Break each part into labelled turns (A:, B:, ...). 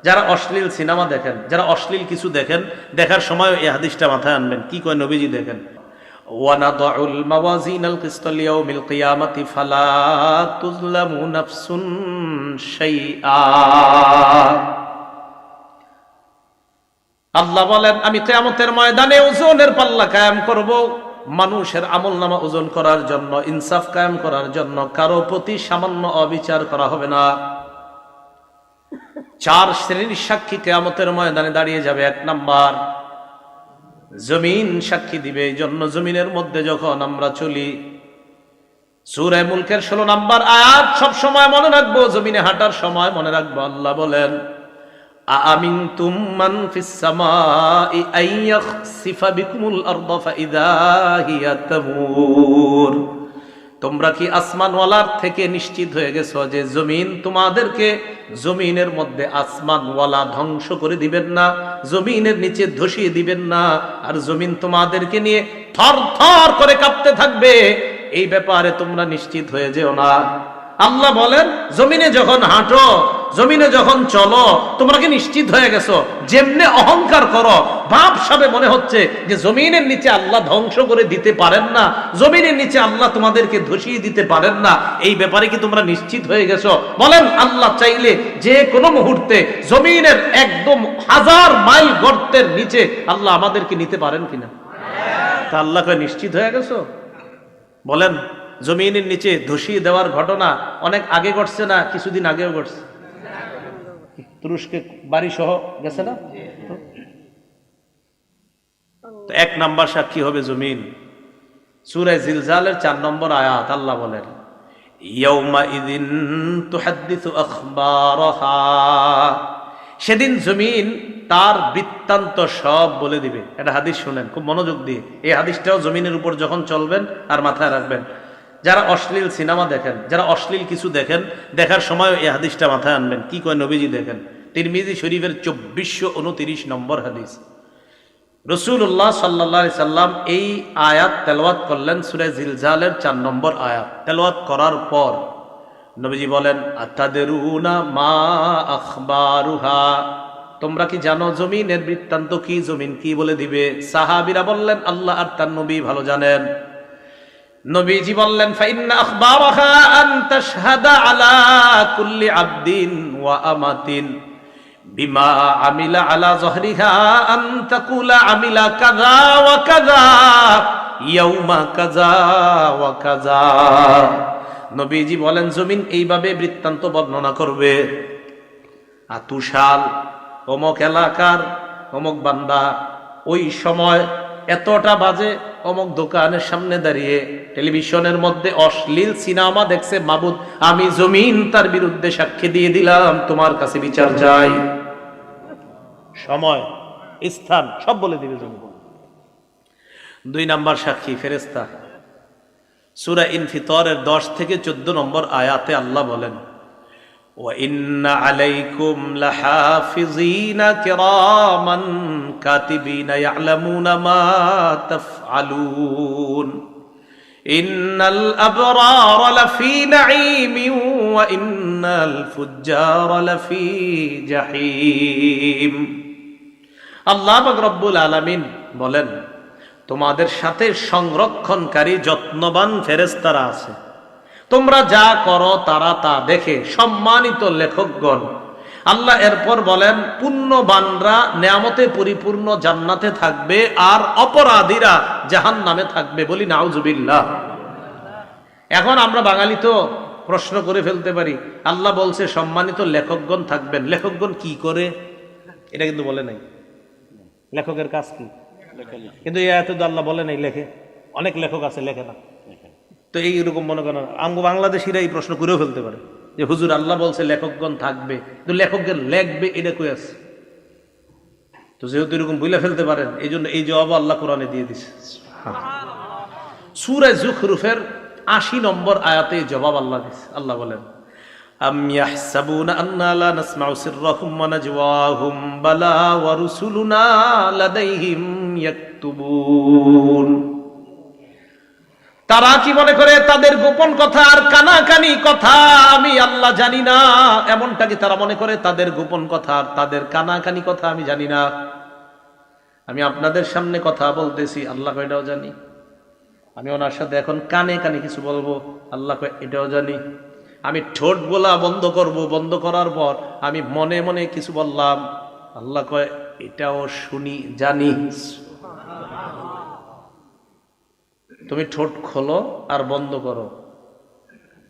A: যারা অশ্লীল সিনেমা দেখেন, যারা অশ্লীল কিছু দেখেন, দেখার সময় এই হাদিসটা মাথায় আনবেন। কি কয় নবীজি দেখেন, ওয়ানাদউল মাওয়াজিনাল কিসতা লিয়াউমিল কিয়ামাতি ফালা তুযলামু নাফসুন শাইআ। আল্লাহ বলেন, আমি কিয়ামতের ময়দানে ওজনের পাল্লা কায়েম করব, মানুষের আমলনামা ওজন করার জন্য, ইনসাফ কায়েম করার জন্য। কারো প্রতি সামান্য অবিচার করা হবে না। 4 শ্রেণীর সাক্ষী কিয়ামতের ময়দানে দাঁড়িয়ে যাবে। 1 নাম্বার, জমিন সাক্ষী দিবে। এই জন্য জমিনের মধ্যে যখন আমরা চলি, সূরা মুলকের 16 নাম্বার আয়াত সব সময় মনে রাখবো, জমিনে হাঁটার সময় মনে রাখবো। আল্লাহ বলেন, আমিনতুম মান ফিস সামাই আইয়াখসিফা বিকুমুল আরদা ফাইযা হিয়া তামুর। তোমরা কি আসমানওয়ালার থেকে নিশ্চিত হয়ে গেছো যে জমিন তোমাদেরকে, জমিনের মধ্যে আসমানওয়ালা ধ্বংস করে দিবেন না, জমিনের নিচে ধসিয়ে দিবেন না, আর জমিন তোমাদেরকে নিয়ে থর থর করে কাঁপতে থাকবে, এই ব্যাপারে তোমরা নিশ্চিত হয়ে যেও না। আল্লাহ বলেন, জমিনে যখন হাঁটো, জমিনে যখন চলো, তোমরা কি নিশ্চিত হয়ে গেছো? যেমনে অহংকার করো, ভাবসাবে মনে হচ্ছে যে জমিনের নিচে আল্লাহ ধ্বংস করে দিতে পারেন না, জমিনের নিচে আল্লাহ তোমাদেরকে ধসিয়ে দিতে পারেন না, এই ব্যাপারে কি তোমরা নিশ্চিত হয়ে গেছো? বলেন, আল্লাহ চাইলে যে কোনো মুহূর্তে জমিনের একদম 1000 মাইল গর্তের নিচে আল্লাহ আমাদেরকে নিতে পারেন কিনা? তা আল্লাহকে নিশ্চিত হয়ে গেছো? বলেন, জমিনের নিচে ধসিয়ে দেওয়ার ঘটনা অনেক আগে ঘটছে না কিছুদিন আগেও ঘটছে? তুরস্কে বাড়ি সহ গেছে না? তো 1 নাম্বার সাক্ষী হবে জমিন। সূরা জিলজালের 4 নম্বর আয়াত আল্লাহ বলেন, ইয়াউমা ইযিন তুহাদ্দিসু আখবারাহা। সেদিন জমিন তার বৃত্তান্ত সব বলে দিবে। এটা হাদিস শুনেন খুব মনোযোগ দিয়ে, এই হাদিসটাও জমিনের উপর যখন চলবেন আর মাথায় রাখবেন। যারা অশ্লীল সিনেমা দেখেন, যারা অশ্লীল কিছু দেখেন, দেখার সময় এই হাদিসটা মাথায় আনবেন। কি কয় নবীজি দেখেন, তিরমিজি শরীফের 2429 নম্বর হাদিস। রাসূলুল্লাহ সাল্লাল্লাহু আলাইহি সাল্লাম এই আয়াত তেলাওয়াত করলেন, সূরা জিলজালের 4 নম্বর আয়াত তেলাওয়াত করার পর নবীজি বলেন, আতাদরুনা মা আখবারুহা। তোমরা কি জানো জমিনের বৃত্তান্ত কি, জমিন কি বলে দিবে? সাহাবীরা বললেন, আল্লাহ আর তার নবী ভালো জানেন। নবীজি বললেন, ফাইন্না আখবারাহা আন তাশহাদা আলা কুল্লি আবদিন ওয়া আমাতিন বিমা আমিলা আলা যহরিহা আন তাকুলা আমিলা কাযা ওয়া কাযা ইয়াউমা কাযা ওয়া কাযা। নবীজি বলেন, জমিন এইভাবে বৃত্তান্ত বর্ণনা করবে, আতুশাল অমুক এলাকার অমুক বান্দা ওই সময় এতটা বাজে অমুক দোকানের সামনে দাঁড়িয়ে টেলিভিশনের মধ্যে অশ্লীল সিনেমা দেখছে, মাবুদ আমি জমিন তার বিরুদ্ধে সাক্ষী দিয়ে দিলাম, তোমার কাছে বিচার চাই। সময়, স্থান সব বলে দিবে জমিন। 2 নাম্বার সাক্ষী ফেরেশতা। সূরা ইনফিতরের 10 থেকে 14 নম্বর আয়াতে আল্লাহ বলেন, ওয়া ইন্না আলাইকুম লাহাফিজিনা কিরামান কাতিবিনা ইয়ালামুনা মা তাফআলুন ইন্নাল আবরারা লাফি নাঈমিন ওয়া ইন্নাল ফুজ্জারা লাফি জাহিম। আল্লাহ পাক রব্বুল আলামিন বলেন, তোমাদের সাথে সংরক্ষণকারী যত্নবান ফেরেশতারা আছে, তোমরা যা করো তারা তা দেখে। সম্মানিত লেখকগণ, আল্লাহ এরপর বলেন, পুণ্যবানরা নেয়ামতে পরিপূর্ণ জান্নাতে থাকবে আর অপরাধীরা জাহান্নামে থাকবে। বলি নাউজুবিল্লাহ। এখন আমরা বাঙালি তো প্রশ্ন করে ফেলতে পারি, আল্লাহ বলছে সম্মানিত লেখকগণ থাকবেন, লেখকগণ কি করে? এটা কিন্তু বলে নাই লেখকের কাজ কি, কিন্তু এই আয়াতে তো আল্লাহ বলে নাই লেখে। অনেক লেখক আছে লেখে না। তো এইরকম মনে করেন আঙ্গ বাংলাদেশিরা এই প্রশ্ন করেও ফেলতে পারে যে হুজুর আল্লাহ বলছে লেখকগণ থাকবে, তো লেখকগণ লেখবে এটা কই আছে? তো যেহেতু এরকম বলে ফেলতে পারেন, এই জন্য এই জবাব আল্লাহ কোরআনে দিয়ে দিছে। সূরা যুখরুফের 80 নম্বর আয়াতে জবাব আল্লাহ দিছে। আল্লাহ বলেন, আম ইয়াহসাবুনা আন্না লা নাসমাউ সিররাহুম ওয়া নাজওয়াহুম বালা ওয়া রুসুলুনা লাদাইহিম ইয়াকতুবুন। তারা কি মনে করে তাদের গোপন কথা আর কানাকানি কথা আমি আল্লাহ জানি না? এমনটা কি তারা মনে করে তাদের গোপন কথা আর তাদের কানাকানি কথা আমি জানি না? আমি আপনাদের সামনে কথা বলতেছি, আল্লাহ এটাও জানি। আমি ওনার সাথে এখন কানে কানে কিছু বলবো, আল্লাহ এটাও জানি। আমি ঠোঁট বলা বন্ধ করব, বন্ধ করার পর আমি মনে মনে কিছু বললাম, আল্লাহ কয় এটাও শুনি, জানি। তুমি ঠোঁট খোলো আর বন্ধ করো।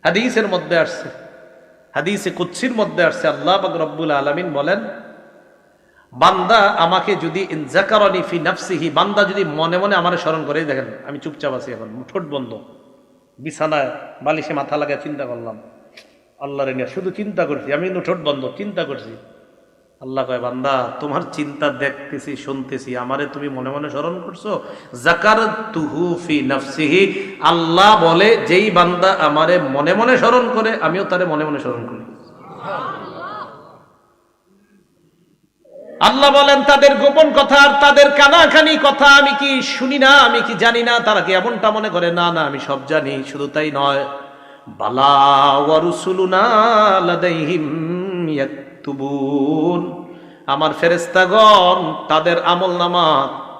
A: হাদিসের মধ্যে আসছে, হাদিসে কুদসির মধ্যে আসছে, আল্লাহ পাক রব্বুল আলামিন বলেন, বান্দা আমাকে যদি যাকারানি ফি নাফসিহি, বান্দা যদি মনে মনে আমারে স্মরণ করে, দেখেন আমি চুপচাপ আছি এখন, ঠোঁট বন্ধ, বিছানায় বালিশে মাথা লাগা চিন্তা করলাম, আল্লাহরে নিয়ে শুধু চিন্তা করছি, আমি কিন্তু ঠোঁট বন্ধ, চিন্তা করছি। আল্লাহ কয় বান্দা তোমার চিন্তা দেখতেছি, শুনতেছি, আমারে তুমি মনে মনে স্মরণ করছো। যাকারতুহু ফি নাফসিহি, আল্লাহ বলে যেই বান্দা আমারে মনে মনে স্মরণ করে আমিও তারে মনে মনে স্মরণ করি। আল্লাহ বলেন তাদের গোপন কথা আর তাদের কানাকানি কথা আমি কি শুনি না, আমি কি জানি না? তারা কি এমনটা মনে করে? না না, আমি সব জানি। শুধু তাই নয়, বালা ওয়া রুসুলুনা লাদাইহিম ইয়াকতুবুন, আমার ফেরেশতাগণ তাদের আমলনামা,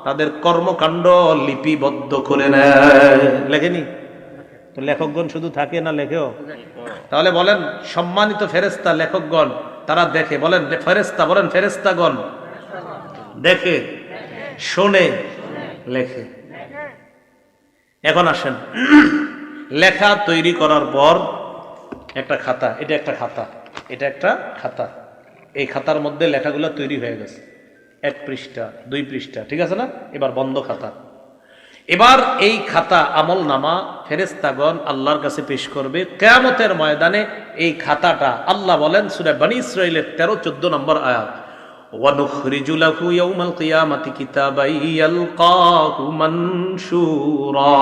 A: তাদের কর্মকাণ্ড লিপিবদ্ধ করে নেয়। লেখেনি তো? লেখকগণ শুধু থাকে না, লেখেও। তাহলে বলেন সম্মানিত ফেরেশতা লেখকগণ তারা দেখে, বলেন ফেরেশতা, বলেন ফেরেশতাগণ দেখে, শোনে, লেখে। এখন আসেন, লেখা তৈরি করার পর একটা খাতা, এটা একটা খাতা, এটা একটা খাতা, এই খাতার মধ্যে লেখাগুলো তৈরি হয়ে গেছে, 1 পৃষ্ঠা 2 পৃষ্ঠা, ঠিক আছে না? এবার বন্ধ খাতা। এবার এই খাতা আমল নামা ফেরেশতাগণ আল্লাহর কাছে পেশ করবে কিয়ামতের ময়দানে। এই খাতাটা আল্লাহ বলেন সূরা বনী ইসরাঈলের 13-14 নম্বর আয়াত, ওয়া নুখরিজু লাহু ইয়াউমাল কিয়ামাতি কিতাবান ইয়ালকাহু মানশুরা।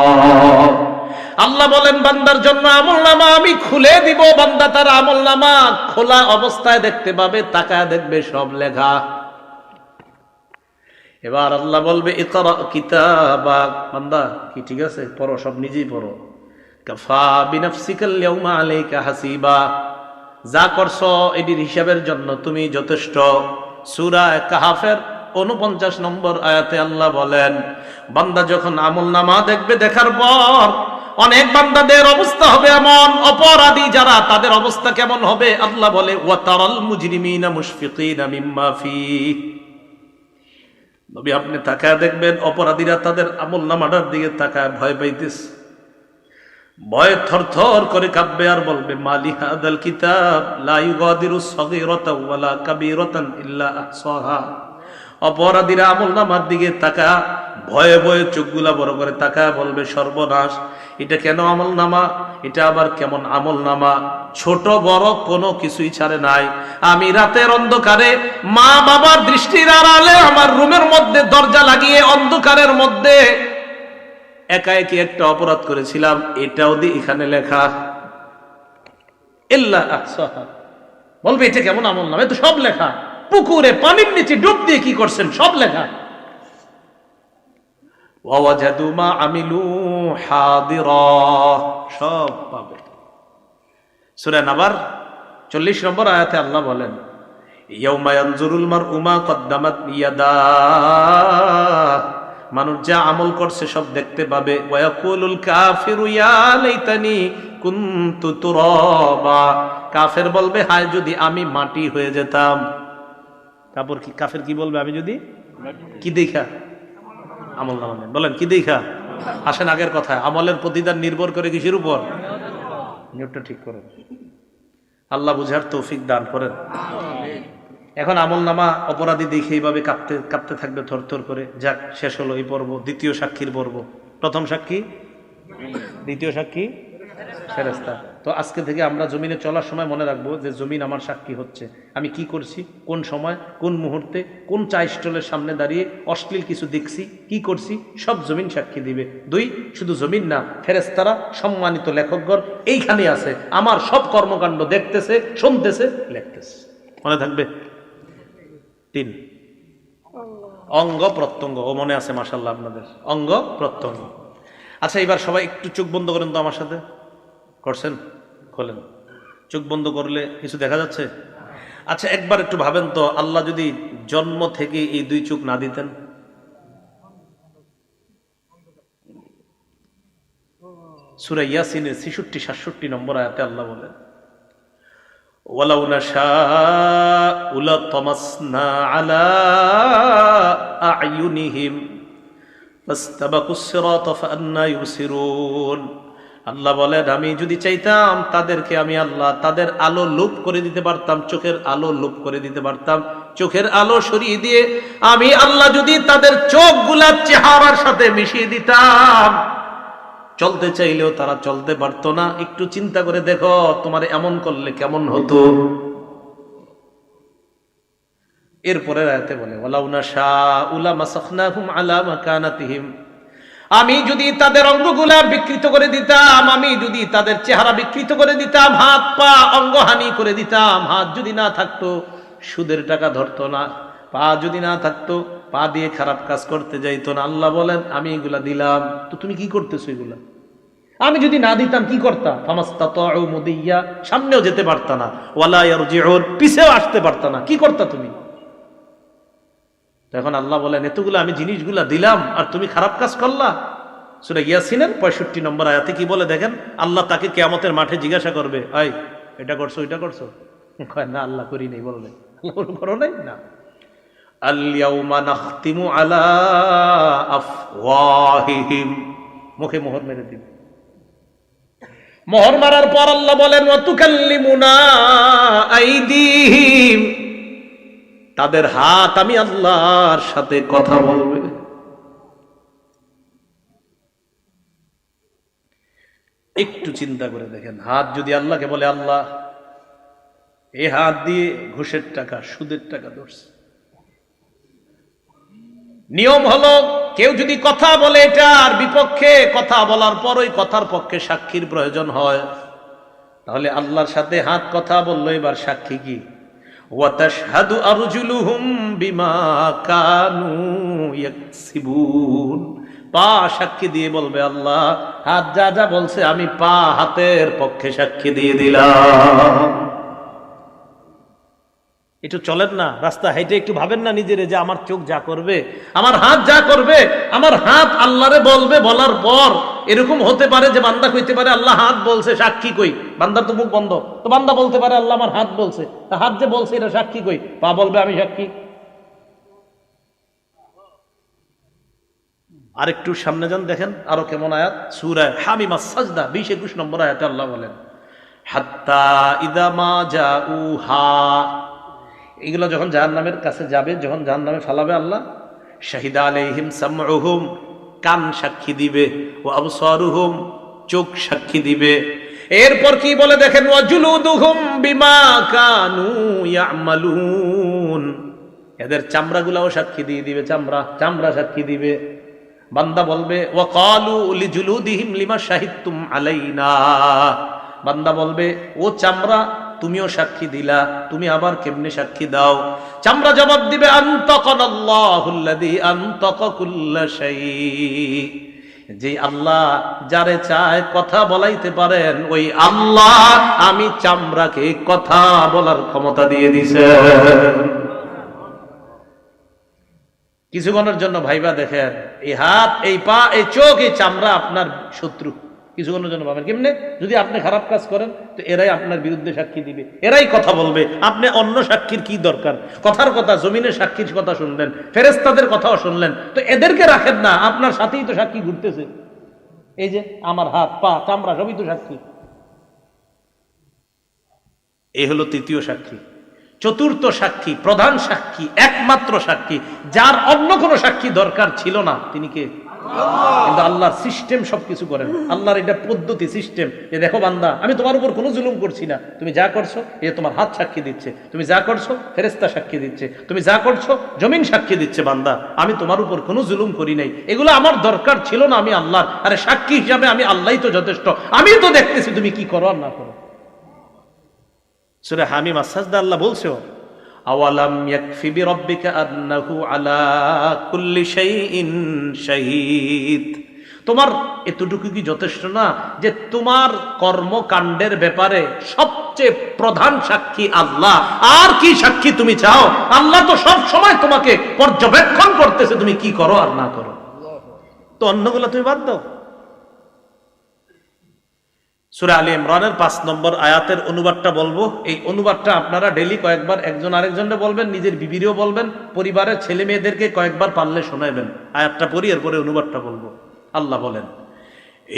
A: আল্লাহ বলেন বান্দার জন্য আমলনামা আমি খুলে দিব, বান্দা তার আমলনামা খোলা অবস্থায় দেখতে পাবে, তাকায় দেখবে সব লেখা। এবার আল্লাহ বলবে ইকরা কিতাবাক, বান্দা কি ঠিক আছে, পড়ো, সব নিজেই পড়ো। কাফা বিনাফসিকাল ইয়াউমা আলাইকা হাসিবা, যা করছো এটির হিসাবের জন্য তুমি যথেষ্ট। সূরা কাহাফের 49 নম্বর আয়াতে আল্লাহ বলেন বান্দা যখন আমলনামা দেখবে, দেখার পর অনেক বান্দাদের অবস্থা হবে এমন, অপরাধী যারা তাদের অবস্থা কেমন হবে? আল্লাহ বলে ওয়া তারাল মুজরিমিনা মুশফিকিনা মিম্মা ফিহি, নবী আপনি তাকায় দেখবেন অপরাধীরা তাদের আমলনামাটার দিকে তাকায় ভয় পাইতেছে, ভয়ে থরথর করে কাঁপবে আর বলবে মালি হাদাল কিতাব লা ইউগাদিরু সগীরাতাও ওয়ালা কাবীরাতান ইল্লা আহসাহা। অপরাধীরা আমলনামার দিকে তাকা ভয়ে ভয়ে চোখগুলা বড় করে তাকায় বলবে সর্বনাশ, এটা কেন আমলনামা, এটা আবার কেমন আমলনামা, ছোট বড় কোনো কিছুই ছাড়ে নাই। আমি রাতের অন্ধকারে মা বাবার দৃষ্টির আড়ালে আমার রুমের মধ্যে দরজা লাগিয়ে অন্ধকারের মধ্যে একা একই একটা অপরাধ করেছিলাম, এটাও দি এখানে লেখা ইল্লা আহসাহা। বলবে এটা কেমন আমলনামা, এ তো সব লেখা, পুকুরে পানির নিচে ডুব দিয়ে কি করছেন সব লেখা। ওয়াজাদু মা আমিলু হাদিরা, সব পাবে। সূরা নাবার 40 নম্বর আয়াতে আল্লাহ বলেন ইয়াউমা ইয়ানজুরুল মারউ মা কদ্দামাত ইয়াদা, মানুষ যা আমল করছে সব দেখতে পাবে। ওয়া ইয়াকুলুল কাফিরু ইয়া লাইতানি কুনতু তুরাবা, কাফের বলবে হায় যদি আমি মাটি হয়ে যেতাম। কাফের কি বলবে? আমি যদি কি দেখা আমলনামা, বলেন কি দেখা? আসেন আগের কথা, আমলের প্রতিদান নির্ভর করে কিসের উপর? নিয়তটা ঠিক করেন, আল্লাহ বুঝার তৌফিক দান করেন। এখন আমলনামা অপরাধী দেখে এইভাবে কাঁপতে কাঁপতে থাকবে থরথর করে। যাক, শেষ হলো এই পর্ব, দ্বিতীয় সাক্ষীর পর্ব। প্রথম সাক্ষী, দ্বিতীয় সাক্ষী ফেরেশতা। তো আজকে থেকে আমরা জমিনে চলার সময় মনে রাখবো যে জমিন আমার সাক্ষী হচ্ছে, আমি কি করছি, কোন সময়, কোন মুহূর্তে, কোন চা স্টলের সামনে দাঁড়িয়ে অশ্লীল কিছু দেখছি, কি করছি, সব জমিন সাক্ষী দিবে। 2, শুধু জমিন না, ফেরেশতারা সম্মানিত লেখকগণ এইখানে আছে, আমার সব কর্মকাণ্ড দেখতেছে, শুনতেছে, লিখতেছে। মনে থাকবে? 3, অঙ্গ প্রত্যঙ্গ। ও মনে আছে মাশাআল্লাহ আপনাদের, অঙ্গ প্রত্যঙ্গ। আচ্ছা, এবার সবাই একটু চোখ বন্ধ করেন তো আমার সাথে। করছেন? খোলেন। চোখ বন্ধ করলে কিছু দেখা যাচ্ছে? আচ্ছা, একবার একটু ভাবেন তো, আল্লাহ যদি জন্ম থেকে এই দুই চোখ না দিতেন? সূরা ইয়াসিনের ৬৬-৬৭ নম্বর আয়াতে আল্লাহ বলেন, ওয়ালাউ নাশাউ লাতামাসনা আলা আ'য়ুনিহিম ফাস্তাবাকুস সিরাতা ফাআন্না ইউবসিরুন। আল্লাহ বলেন, আমি যদি চাইতাম তাদেরকে আমি আল্লাহ তাদের আলো লোপ করে দিতে পারতাম, চোখের আলো লোপ করে দিতে পারতাম। চোখের আলো সরিয়ে দিয়ে আমি আল্লাহ যদি তাদের চোখগুলা চেহারার সাথে মিশিয়ে দিতাম, চলতে চাইলেও তারা চলতে পারতো না। একটু চিন্তা করে দেখো, তোমার এমন করলে কেমন হতো। এরপরে আয়াতে বলে, ওয়ালাউ নাশাউ লামাসাখনাহুম আলা মাকানাতিহিম, আমি যদি তাদের অঙ্গগুলা বিকৃত করে দিতাম, আমি যদি তাদের চেহারা বিকৃত করে দিতাম, হাত পা অঙ্গহানি করে দিতাম। হাত যদি না থাকতো সুদের টাকা ধরতো না, পা যদি না থাকতো পা দিয়ে খারাপ কাজ করতে যাইতো না। আল্লাহ বলেন, আমি এগুলা দিলাম, তো তুমি কি করতেছো এগুলা? আমি যদি না দিতাম কি করতাম? ফামাস্তাতাউ মুদিয়া, সামনেও যেতে পারতা না, ওয়ালা ইয়ারজিউন, পিছেও আসতে পারতা না। কি করতা তুমি? এখন আল্লাহ বলেন, এতগুলো আমি জিনিসগুলা দিলাম আর তুমি খারাপ কাজ করলা। সূরা ইয়াসিনের ৬৫ নম্বর আয়াতে কি বলে দেখেন, আল্লাহ তাকে কিয়ামতের মাঠে জিজ্ঞাসা করবে, এই এটা করছো ওইটা করছো? কয় না, আল্লাহ করি নাই। বলবে আল্লাহ করো নাই? না। আল ইয়াউমা নাখতিমু আলা আফওয়াহিহিম, মুখে মোহর মেরে দিবে। মোহর মারার পর আল্লাহ বলেন, ওয়া তুকাল্লিমুনা আইদিহিম, তাদের হাত আমি আল্লাহর সাথে কথা বলবে। একটু চিন্তা করে দেখেন, হাত যদি আল্লাহকে বলে, আল্লাহ এই হাত দিয়ে ঘুষের টাকা সুদের টাকা ধরছে। নিয়ম হলো, কেউ যদি কথা বলে এটার বিপক্ষে, কথা বলার পর ওই কথার পক্ষে সাক্ষীর প্রয়োজন হয়, তাহলে আল্লাহর সাথে হাত কথা বললো, এবার সাক্ষী কি? ওয়াতাশহাদু আরজুলুহুম বিমা কানু ইয়াকসিবুন, পা সাক্ষী দিয়ে বলবে, আল্লাহ হাত যা যা বলছে আমি পা হাতের পক্ষে সাক্ষী দিয়ে দিলাম। একটু চলেন না রাস্তা হাইটে, একটু ভাবেন না নিজেরে যে আমার চোখ যা করবে, আমার হাত যা করবে, আমার হাত আল্লাহরে বলবে। বলার পর এরকম হতে পারে যে বান্দা কইতে পারে, আল্লাহ হাত বলছে, সাক্ষী কই? বান্দার তো মুখ বন্ধ, তো বান্দা বলতে পারে, আল্লাহ আমার হাত বলছে, হাত যে বলছে এটা সাক্ষী কই? পা বলবে আমি সাক্ষী। আরেকটু সামনে যান, দেখেন আরো কেমন আয়াত। সূরা হামিমাস সাজদা ২০-২১ নম্বর আয়াতে আল্লাহ বলেন, হাত্তা ইদা মা জাউহা, এগুলো যখন জাহান্নামের কাছে যাবে, যখন জাহান্নামে ফালাবে আল্লাহ, শাহিদা আলাইহিম সামউহুম, কান সাক্ষী দিবে, ও আবসারুহুম, চোখ সাক্ষী দিবে। এরপর কি বলে দেখেন, ওয়া জুলুদুহুম বিমা কানু ইয়ামালুন, এদের চামড়াগুলাও সাক্ষী দিয়ে দিবে, চামড়া সাক্ষী দিবে। বান্দা বলবে, ওয়া ক্বালু লিজুলুদিহিম লিমা শাহিদতুম আলাইনা, বান্দা বলবে, ও চামড়া তুমিও সাক্ষী দিলা, তুমি আবার কেমনে সাক্ষী দাও? চামড়া জবাব দিবে, আনতাকানাল্লাহুল্লাযী আনতাকা কুল্লা শাই, যে আল্লাহ যারে চায় কথা বলাইতে পারেন, ওই আল্লাহ আমি চামড়াকে কথা বলার ক্ষমতা দিয়ে দিছেন। কিছুক্ষণের জন্য ভাইবা দেখেন, এই হাত, এই পা, এই চোখ, এই চামড়া আপনার শত্রু। কিছুক্ষণের জন্য ভাবেন, কেমনে? যদি আপনি খারাপ কাজ করেন তো এরাই আপনার বিরুদ্ধে সাক্ষী দিবে, এরাই কথা বলবে। আপনি অন্য সাক্ষীর কি দরকার? কথার কথা, জমিনের সাক্ষীর কথা শুনলেন, ফেরেশতাদের কথাও শুনলেন, তো এদেরকে রাখেন না, আপনার সাথেই তো সাক্ষী ঘুরতেছে। এই যে আমার হাত পা চামড়া সবই তো সাক্ষী। এই হলো তৃতীয় সাক্ষী। চতুর্থ সাক্ষী, প্রধান সাক্ষী, একমাত্র সাক্ষী, যার অন্য কোনো সাক্ষী দরকার ছিল না, তিনি কে? কিন্তু আল্লাহর সিস্টেম সবকিছু করেন, আল্লাহর এটা পদ্ধতি, সিস্টেম। যে দেখো বান্দা, আমি তোমার উপর কোনো জুলুম করছি না, তুমি যা করছো এ তোমার হাত সাক্ষী দিচ্ছে, তুমি যা করছো ফেরেশতা সাক্ষী দিচ্ছে, তুমি যা করছো জমিন সাক্ষী দিচ্ছে। বান্দা, আমি তোমার উপর কোনো জুলুম করি নাই, এগুলো আমার দরকার ছিল না, আমি আল্লাহর। আরে সাক্ষী হিসাবে আমি আল্লাহই তো যথেষ্ট, আমি তো দেখতেছি তুমি কি করো আর না করো। সূরা হামিমাস সাজদা আল্লাহ বলছো, আওয়ালাম ইয়াকফি বিরাব্বিকা আন্নাহু আলা কুল্লি শাইইন শাহীদ, তোমার এতটুকু কি যথেষ্ট না যে তোমার কর্মকাণ্ডের ব্যাপারে সবচেয়ে প্রধান সাক্ষী আল্লাহ? আর কি সাক্ষী তুমি চাও? আল্লাহ তো সব সময় তোমাকে পর্যবেক্ষণ করতেছে তুমি কি করো আর না করো। তো অন্যগুলো তুমি বাদ দাও। সূরা আলী ইমরানের 5 নম্বর আয়াতের অনুবাদটা বলবো। এই অনুবাদটা আপনারা ডেইলি কয়েকবার একজন আরেকজনকে বলবেন, নিজের বিবিরও বলবেন, পরিবারের ছেলে মেয়েদেরকে কয়েকবার পারলে শোনাবেন। আয়াতটা পড়ি, এরপরে অনুবাদটা বলবো। আল্লাহ বলেন,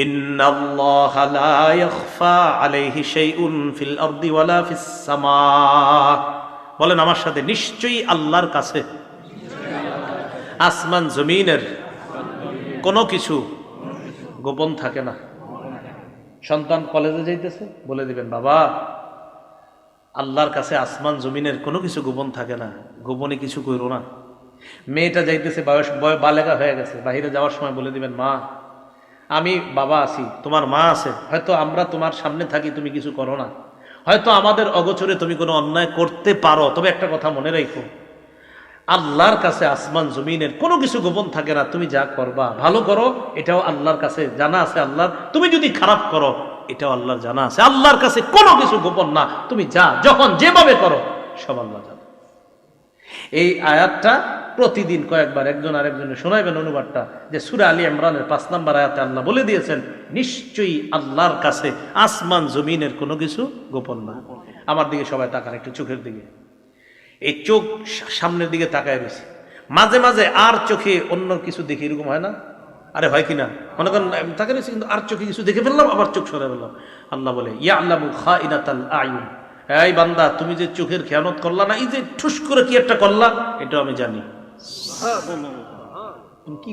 A: ইন্নাল্লাহা লা ইয়াখফা আলাইহি শাইউন ফিল আরদি ওয়ালা ফিস সামা। বলেন আমার সাথে, নিশ্চয়ই আল্লাহর কাছে আসমান জমিনের কোনো কিছু গোপন থাকে না। সন্তান কলেজে যাইতেছে, বলে দিবেন বাবা, আল্লাহর কাছে আসমান জমিনের কোনো কিছু গোপন থাকে না, গোপনে কিছু করো না। মেয়েটা যাইতেছে, বয়স বালেগা হয়ে গেছে, বাহিরে যাওয়ার সময় বলে দিবেন মা, আমি বাবা আছি, তোমার মা আছে, হয়তো আমরা তোমার সামনে থাকি, তুমি কিছু করো না, হয়তো আমাদের অগোচরে তুমি কোনো অন্যায় করতে পারো, তবে একটা কথা মনে রাখো, আল্লাহর কাছে আসমান জমিনের কোনো কিছু গোপন থাকে না। তুমি যা করবা ভালো করো, এটাও আল্লাহর কাছে জানা আছে আল্লাহর। তুমি যদি খারাপ করো, এটাও আল্লাহর জানা আছে। আল্লাহর কাছে কোনো কিছু গোপন না। তুমি যা যখন যেভাবে করো সব আল্লাহ জানে। এই আয়াতটা প্রতিদিন কয়েকবার একজন আরেকজনে শোনাইবেন অনুবাদটা, যে সূরা আলী ইমরানের 5 নম্বর আয়াতে আল্লাহ বলে দিয়েছেন, নিশ্চয়ই আল্লাহর কাছে আসমান জমিনের কোনো কিছু গোপন না। আমার দিকে সবাই তাকান, একটু চোখের দিকে। এই চোখ সামনের দিকে তাকায় রয়েছে, মাঝে মাঝে আর চোখে অন্য কিছু দেখি, এরকম হয় না? আরে হয় কিনা? মনে করেন তাকায় রয়েছে, কিন্তু আর চোখে কিছু দেখে ফেললাম, আবার চোখ সরে ফেললাম। আল্লাহ বলে, ইয়ালামু খাইনাতাল আয়ুন, এই বান্দা তুমি যে চোখের খেয়ানত করলা না, এই যে ঠুস করে কি একটা করলা, এটাও আমি জানি। কি